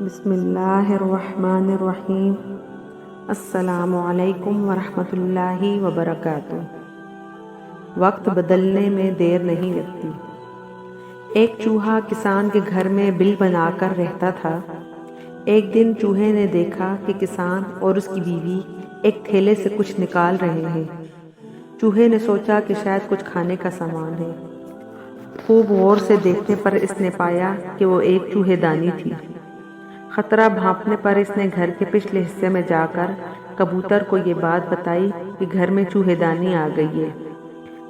بسم اللہ الرحمن الرحیم۔ السلام علیکم ورحمۃ اللہ وبرکاتہ۔ وقت بدلنے میں دیر نہیں لگتی۔ ایک چوہا کسان کے گھر میں بل بنا کر رہتا تھا۔ ایک دن چوہے نے دیکھا کہ کسان اور اس کی بیوی ایک تھیلے سے کچھ نکال رہے ہیں۔ چوہے نے سوچا کہ شاید کچھ کھانے کا سامان ہے۔ خوب غور سے دیکھنے پر اس نے پایا کہ وہ ایک چوہے دانی تھی۔ خطرہ بھانپنے پر اس نے گھر کے پچھلے حصے میں جا کر کبوتر کو یہ بات بتائی کہ گھر میں چوہے دانی آ گئی ہے۔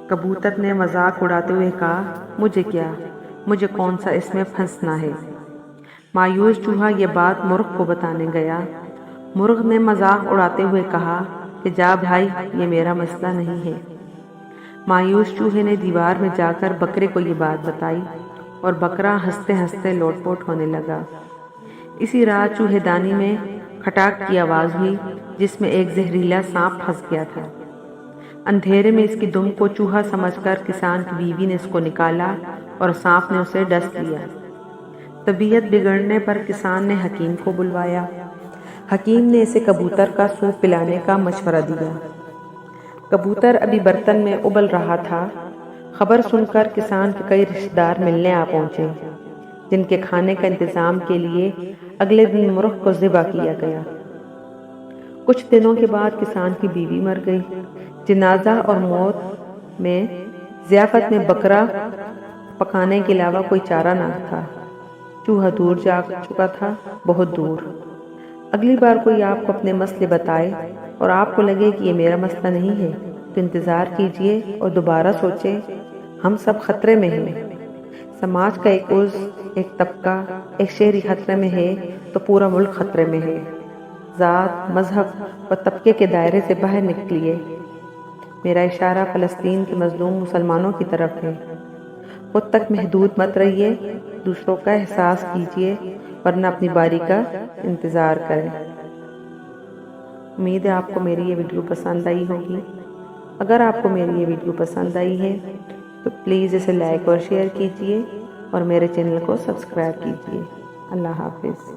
کبوتر نے مذاق اڑاتے ہوئے کہا، مجھے کیا، مجھے کون سا اس میں پھنسنا ہے۔ مایوس چوہا یہ بات مرغ کو بتانے گیا۔ مرغ نے مذاق اڑاتے ہوئے کہا کہ جا بھائی، یہ میرا مسئلہ نہیں ہے۔ مایوس چوہے نے دیوار میں جا کر بکرے کو یہ بات بتائی اور بکرا ہنستے ہنستے لوٹ پوٹ ہونے لگا۔ اسی رات چوہے دانی میں کھٹاک کی آواز ہوئی جس میں ایک زہریلا سانپ پھنس گیا تھا۔ اندھیرے میں اس کی دم کو چوہا سمجھ کر کسان کی بیوی نے اس کو نکالا اور سانپ نے اسے ڈس لیا۔ طبیعت بگڑنے پر کسان نے حکیم کو بلوایا۔ حکیم نے اسے کبوتر کا سوپ پلانے کا مشورہ دیا۔ کبوتر ابھی برتن میں ابل رہا تھا۔ خبر سن کر کسان کے کئی رشتہ دار ملنے آ پہنچے، جن کے کھانے کا انتظام کے لیے اگلے دن مرغ کو ذبح کیا گیا۔ کچھ دنوں کے بعد کسان کی بیوی مر گئی۔ جنازہ اور موت میں ضیافت میں بکرا پکانے کے علاوہ کوئی چارہ نہ تھا۔ چوہا دور جا چکا تھا، بہت دور۔ اگلی بار کوئی آپ کو اپنے مسئلے بتائے اور آپ کو لگے کہ یہ میرا مسئلہ نہیں ہے تو انتظار کیجئے اور دوبارہ سوچیں۔ ہم سب خطرے میں ہیں۔ سماج کا ایک عضو، ایک طبقہ، ایک شہری خطرے میں ہے تو پورا ملک خطرے میں ہے۔ ذات، مذہب اور طبقے کے دائرے سے باہر نکلیے۔ میرا اشارہ فلسطین کے مظلوم مسلمانوں کی طرف ہے۔ خود تک محدود مت رہیے، دوسروں کا احساس کیجیے ورنہ اپنی باری کا انتظار کریں۔ امید ہے آپ کو میری یہ ویڈیو پسند آئی ہوگی۔ اگر آپ کو میری یہ ویڈیو پسند آئی ہے تو پلیز اسے لائک اور شیئر کیجیے اور میرے چینل کو سبسکرائب کیجیے۔ اللہ حافظ۔